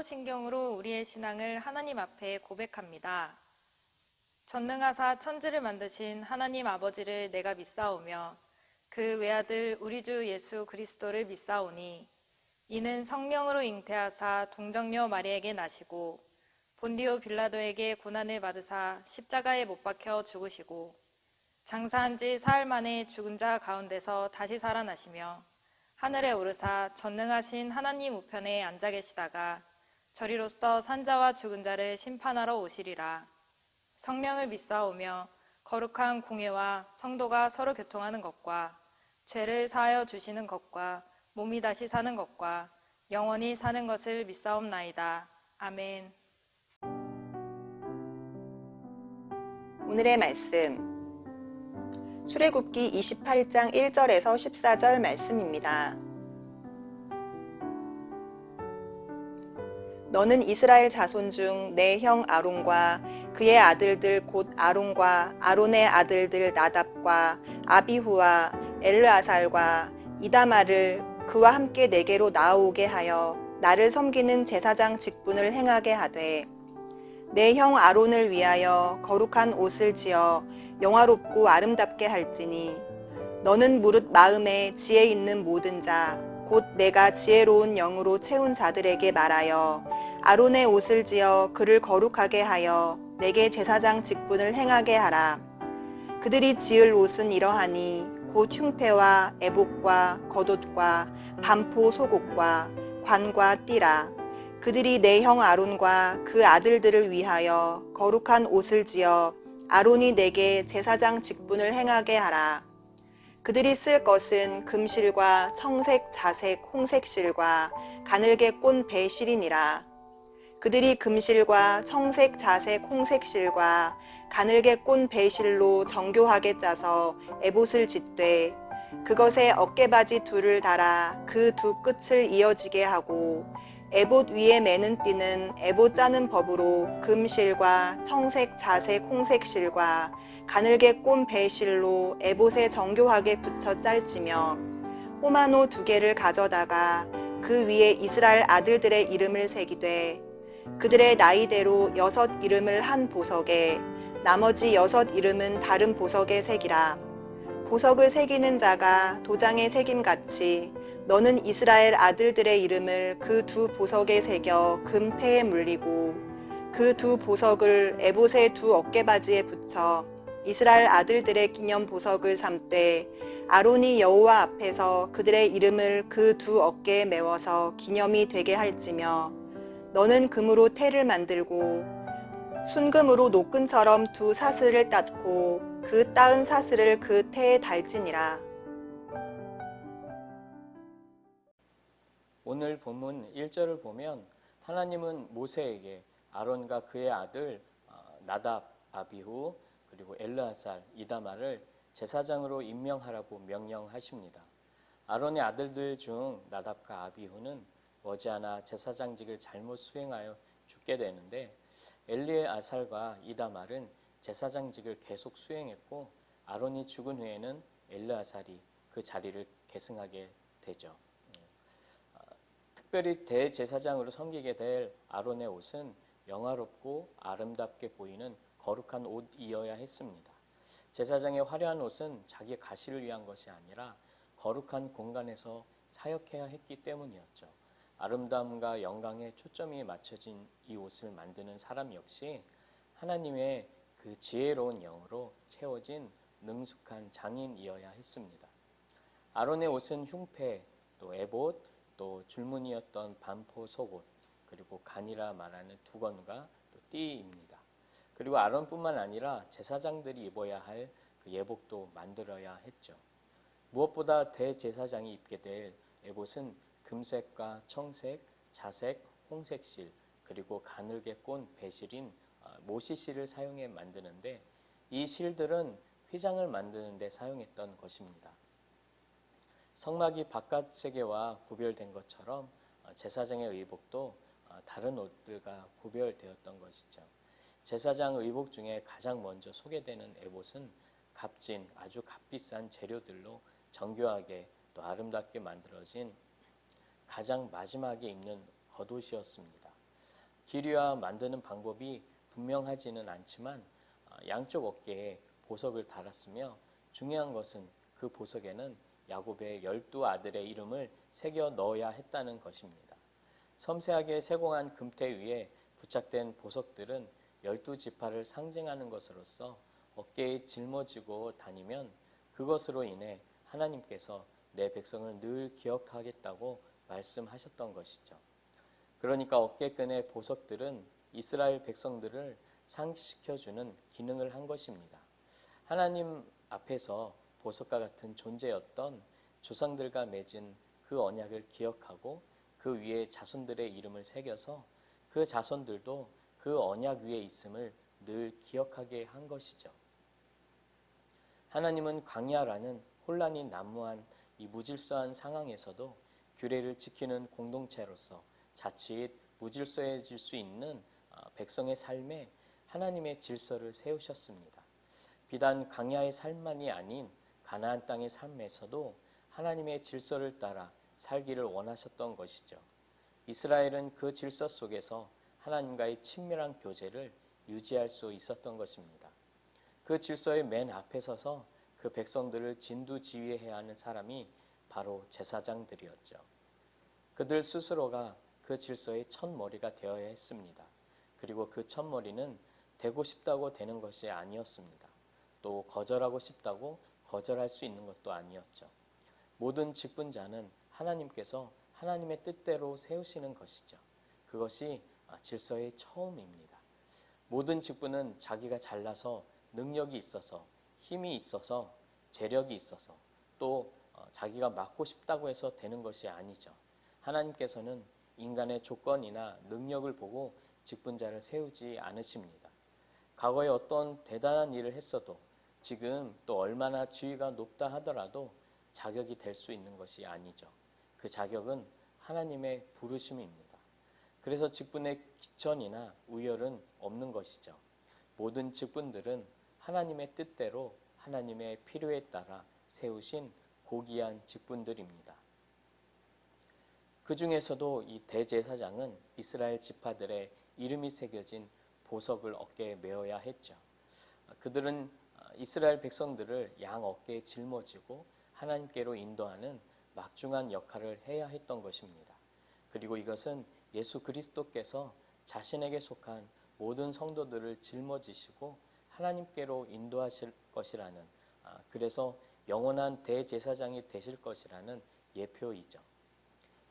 사도신경으로 우리의 신앙을 하나님 앞에 고백합니다. 전능하사 천지를 만드신 하나님 아버지를 내가 믿사오며 그 외아들 우리 주 예수 그리스도를 믿사오니 이는 성령으로 잉태하사 동정녀 마리에게 나시고 본디오 빌라도에게 고난을 받으사 십자가에 못 박혀 죽으시고 장사한 지 사흘 만에 죽은 자 가운데서 다시 살아나시며 하늘에 오르사 전능하신 하나님 우편에 앉아 계시다가 저리로서 산자와 죽은 자를 심판하러 오시리라. 성령을 믿사오며 거룩한 공회와 성도가 서로 교통하는 것과 죄를 사하여 주시는 것과 몸이 다시 사는 것과 영원히 사는 것을 믿사옵나이다. 아멘. 오늘의 말씀, 출애굽기 28장 1절에서 14절 말씀입니다. 너는 이스라엘 자손 중 내 형 아론과 그의 아들들 곧 아론과 아론의 아들들 나답과 아비후와 엘르아살과 이다말을 그와 함께 내게로 나아오게 하여 나를 섬기는 제사장 직분을 행하게 하되 내 형 아론을 위하여 거룩한 옷을 지어 영화롭고 아름답게 할지니 너는 무릇 마음에 지혜 있는 모든 자 곧 내가 지혜로운 영으로 채운 자들에게 말하여 아론의 옷을 지어 그를 거룩하게 하여 내게 제사장 직분을 행하게 하라. 그들이 지을 옷은 이러하니 곧 흉패와 에봇과 겉옷과 반포 속옷과 관과 띠라. 그들이 내 형 아론과 그 아들들을 위하여 거룩한 옷을 지어 아론이 내게 제사장 직분을 행하게 하라. 그들이 쓸 것은 금실과 청색, 자색, 홍색 실과 가늘게 꼰 배실이니라. 그들이 금실과 청색, 자색, 홍색 실과 가늘게 꼰 배실로 정교하게 짜서 에봇을 짓되 그것에 어깨바지 둘을 달아 그 두 끝을 이어지게 하고 에봇 위에 매는 띠는 에봇 짜는 법으로 금실과 청색, 자색, 홍색 실과 가늘게 꼰 배실로 에봇에 정교하게 붙여 짤지며 호마노 2개를 가져다가 그 위에 이스라엘 아들들의 이름을 새기되 그들의 나이대로 6 이름을 한 보석에 나머지 6 이름은 다른 보석에 새기라. 보석을 새기는 자가 도장에 새김같이 너는 이스라엘 아들들의 이름을 그 2 보석에 새겨 금태에 물리고 그 2 보석을 에봇의 2 어깨바지에 붙여 이스라엘 아들들의 기념 보석을 삼되 아론이 여호와 앞에서 그들의 이름을 그 2 어깨에 메워서 기념이 되게 할지며 너는 금으로 태를 만들고 순금으로 노끈처럼 2 사슬을 땄고 그 따은 사슬을 그 태에 달지니라. 오늘 본문 1절을 보면 하나님은 모세에게 아론과 그의 아들 나답, 아비후 그리고 엘르아살, 이다말을 제사장으로 임명하라고 명령하십니다. 아론의 아들들 중 나답과 아비후는 머지않아 제사장직을 잘못 수행하여 죽게 되는데 엘르아살과 이다말은 제사장직을 계속 수행했고 아론이 죽은 후에는 엘르아살이 그 자리를 계승하게 되죠. 특별히 대제사장으로 섬기게 될 아론의 옷은 영화롭고 아름답게 보이는 거룩한 옷이어야 했습니다. 제사장의 화려한 옷은 자기의 가시를 위한 것이 아니라 거룩한 공간에서 사역해야 했기 때문이었죠. 아름다움과 영광에 초점이 맞춰진 이 옷을 만드는 사람 역시 하나님의 그 지혜로운 영으로 채워진 능숙한 장인이어야 했습니다. 아론의 옷은 흉패, 또 에봇, 또 줄무늬였던 반포 속옷, 그리고 간이라 말하는 두건과 또 띠입니다. 그리고 아론뿐만 아니라 제사장들이 입어야 할 그 예복도 만들어야 했죠. 무엇보다 대제사장이 입게 될 에봇은 금색과 청색, 자색, 홍색실, 그리고 가늘게 꼰 배실인 모시실을 사용해 만드는데 이 실들은 휘장을 만드는 데 사용했던 것입니다. 성막이 바깥 세계와 구별된 것처럼 제사장의 의복도 다른 옷들과 구별되었던 것이죠. 제사장 의복 중에 가장 먼저 소개되는 에봇은 값진 아주 값비싼 재료들로 정교하게 또 아름답게 만들어진 가장 마지막에 입는 겉옷이었습니다. 기류와 만드는 방법이 분명하지는 않지만 양쪽 어깨에 보석을 달았으며 중요한 것은 그 보석에는 야곱의 12아들의 이름을 새겨 넣어야 했다는 것입니다. 섬세하게 세공한 금태 위에 부착된 보석들은 12지파를 상징하는 것으로서 어깨에 짊어지고 다니면 그것으로 인해 하나님께서 내 백성을 늘 기억하겠다고 말씀하셨던 것이죠. 그러니까 어깨끈의 보석들은 이스라엘 백성들을 상시켜주는 기능을 한 것입니다. 하나님 앞에서 보석과 같은 존재였던 조상들과 맺은 그 언약을 기억하고 그 위에 자손들의 이름을 새겨서 그 자손들도 그 언약 위에 있음을 늘 기억하게 한 것이죠. 하나님은 광야라는 혼란이 난무한 이 무질서한 상황에서도 규례를 지키는 공동체로서 자칫 무질서해질 수 있는 백성의 삶에 하나님의 질서를 세우셨습니다. 비단 광야의 삶만이 아닌 가나안 땅의 삶에서도 하나님의 질서를 따라 살기를 원하셨던 것이죠. 이스라엘은 그 질서 속에서 하나님과의 친밀한 교제를 유지할 수 있었던 것입니다. 그 질서의 맨 앞에 서서 그 백성들을 진두지휘해야 하는 사람이 바로 제사장들이었죠. 그들 스스로가 그 질서의 첫머리가 되어야 했습니다. 그리고 그 첫머리는 되고 싶다고 되는 것이 아니었습니다. 또 거절하고 싶다고 거절할 수 있는 것도 아니었죠. 모든 직분자는 하나님께서 하나님의 뜻대로 세우시는 것이죠. 그것이 질서의 처음입니다. 모든 직분은 자기가 잘나서 능력이 있어서 힘이 있어서 재력이 있어서 또 자기가 맡고 싶다고 해서 되는 것이 아니죠. 하나님께서는 인간의 조건이나 능력을 보고 직분자를 세우지 않으십니다. 과거에 어떤 대단한 일을 했어도 지금 또 얼마나 지위가 높다 하더라도 자격이 될 수 있는 것이 아니죠. 그 자격은 하나님의 부르심입니다. 그래서 직분의 기천이나 우열은 없는 것이죠. 모든 직분들은 하나님의 뜻대로 하나님의 필요에 따라 세우신 고귀한 직분들입니다. 그 중에서도 이 대제사장은 이스라엘 지파들의 이름이 새겨진 보석을 어깨에 메어야 했죠. 그들은 이스라엘 백성들을 양 어깨에 짊어지고 하나님께로 인도하는 막중한 역할을 해야 했던 것입니다. 그리고 이것은 예수 그리스도께서 자신에게 속한 모든 성도들을 짊어지시고 하나님께로 인도하실 것이라는, 그래서 영원한 대제사장이 되실 것이라는 예표이죠.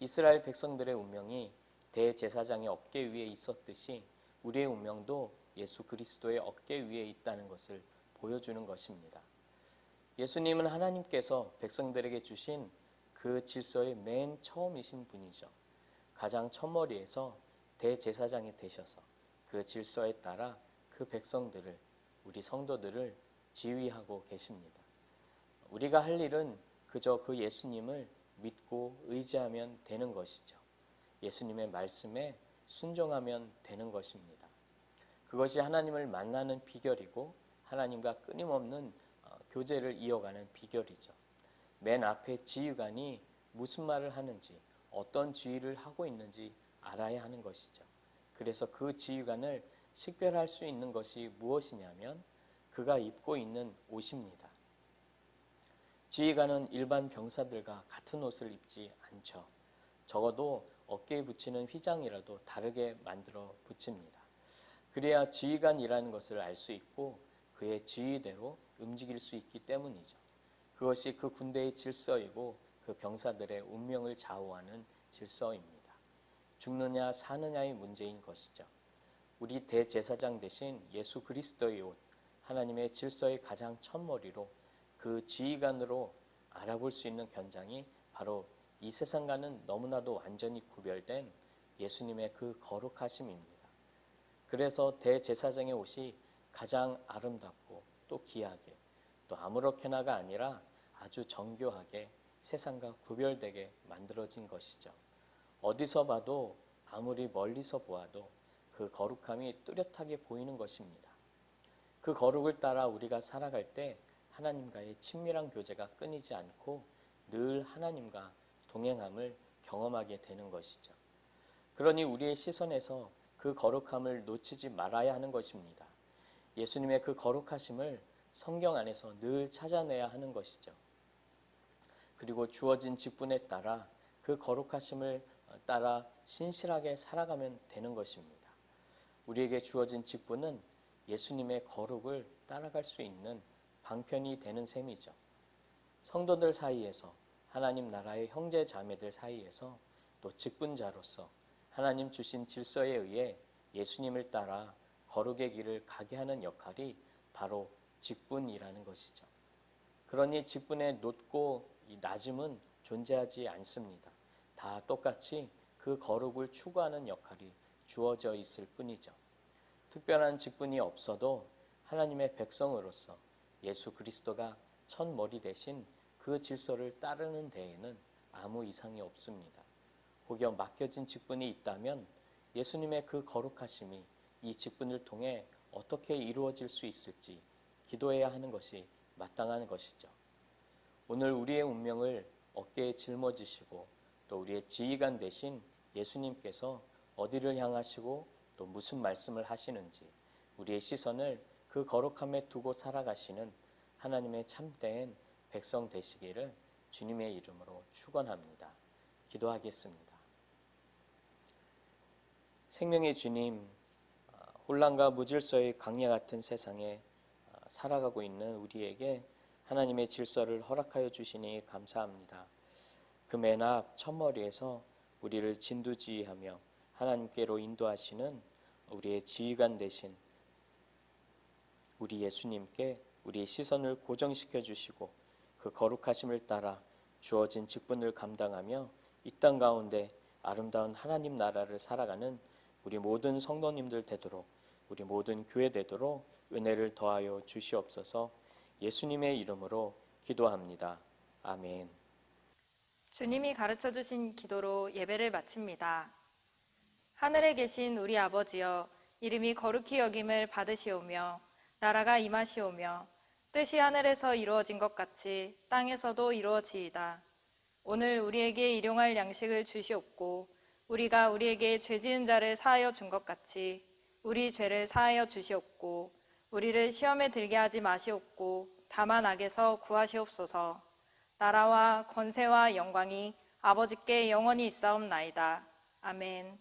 이스라엘 백성들의 운명이 대제사장의 어깨 위에 있었듯이 우리의 운명도 예수 그리스도의 어깨 위에 있다는 것을 보여주는 것입니다. 예수님은 하나님께서 백성들에게 주신 그 질서의 맨 처음이신 분이죠. 가장 첫머리에서 대제사장이 되셔서 그 질서에 따라 그 백성들을, 우리 성도들을 지휘하고 계십니다. 우리가 할 일은 그저 그 예수님을 믿고 의지하면 되는 것이죠. 예수님의 말씀에 순종하면 되는 것입니다. 그것이 하나님을 만나는 비결이고 하나님과 끊임없는 교제를 이어가는 비결이죠. 맨 앞에 지휘관이 무슨 말을 하는지, 어떤 지휘를 하고 있는지 알아야 하는 것이죠. 그래서 그 지휘관을 식별할 수 있는 것이 무엇이냐면 그가 입고 있는 옷입니다. 지휘관은 일반 병사들과 같은 옷을 입지 않죠. 적어도 어깨에 붙이는 휘장이라도 다르게 만들어 붙입니다. 그래야 지휘관이라는 것을 알 수 있고 그의 지휘대로 움직일 수 있기 때문이죠. 그것이 그 군대의 질서이고 그 병사들의 운명을 좌우하는 질서입니다. 죽느냐 사느냐의 문제인 것이죠. 우리 대제사장 대신 예수 그리스도의 옷, 하나님의 질서의 가장 첫머리로 그 지휘관으로 알아볼 수 있는 견장이 바로 이 세상과는 너무나도 완전히 구별된 예수님의 그 거룩하심입니다. 그래서 대제사장의 옷이 가장 아름답고 또 귀하게 또 아무렇게나가 아니라 아주 정교하게 세상과 구별되게 만들어진 것이죠. 어디서 봐도 아무리 멀리서 보아도 그 거룩함이 뚜렷하게 보이는 것입니다. 그 거룩을 따라 우리가 살아갈 때 하나님과의 친밀한 교제가 끊이지 않고 늘 하나님과 동행함을 경험하게 되는 것이죠. 그러니 우리의 시선에서 그 그 거룩함을 놓치지 말아야 하는 것입니다. 예수님의 그 거룩하심을 성경 안에서 늘 찾아내야 하는 것이죠. 그리고 주어진 직분에 따라 그 거룩하심을 따라 신실하게 살아가면 되는 것입니다. 우리에게 주어진 직분은 예수님의 거룩을 따라갈 수 있는 방편이 되는 셈이죠. 성도들 사이에서, 하나님 나라의 형제 자매들 사이에서, 또 직분자로서 하나님 주신 질서에 의해 예수님을 따라 거룩의 길을 가게 하는 역할이 바로 직분이라는 것이죠. 그러니 직분의 높고 이 낮음은 존재하지 않습니다. 다 똑같이 그 거룩을 추구하는 역할이 주어져 있을 뿐이죠. 특별한 직분이 없어도 하나님의 백성으로서 예수 그리스도가 첫 머리 대신 그 질서를 따르는 데에는 아무 이상이 없습니다. 혹여 맡겨진 직분이 있다면 예수님의 그 거룩하심이 이 직분을 통해 어떻게 이루어질 수 있을지 기도해야 하는 것이 마땅한 것이죠. 오늘 우리의 운명을 어깨에 짊어지시고 또 우리의 지휘관 되신 예수님께서 어디를 향하시고 또 무슨 말씀을 하시는지 우리의 시선을 그 거룩함에 두고 살아가시는 하나님의 참된 백성 되시기를 주님의 이름으로 축원합니다. 기도하겠습니다. 생명의 주님, 혼란과 무질서의 광야 같은 세상에 살아가고 있는 우리에게 하나님의 질서를 허락하여 주시니 감사합니다. 그 맨 앞 첫머리에서 우리를 진두지휘하며 하나님께로 인도하시는 우리의 지휘관 되신 우리 예수님께 우리의 시선을 고정시켜 주시고 그 거룩하심을 따라 주어진 직분을 감당하며 이 땅 가운데 아름다운 하나님 나라를 살아가는 우리 모든 성도님들 되도록, 우리 모든 교회 되도록 은혜를 더하여 주시옵소서. 예수님의 이름으로 기도합니다. 아멘. 주님이 가르쳐 주신 기도로 예배를 마칩니다. 하늘에 계신 우리 아버지여, 이름이 거룩히 여김을 받으시오며 나라가 임하시오며 뜻이 하늘에서 이루어진 것 같이 땅에서도 이루어지이다. 오늘 우리에게 일용할 양식을 주시옵고 우리가 우리에게 죄 지은 자를 사하여 준 것 같이 우리 죄를 사하여 주시옵고 우리를 시험에 들게 하지 마시옵고 다만 악에서 구하시옵소서. 나라와 권세와 영광이 아버지께 영원히 있사옵나이다. 아멘.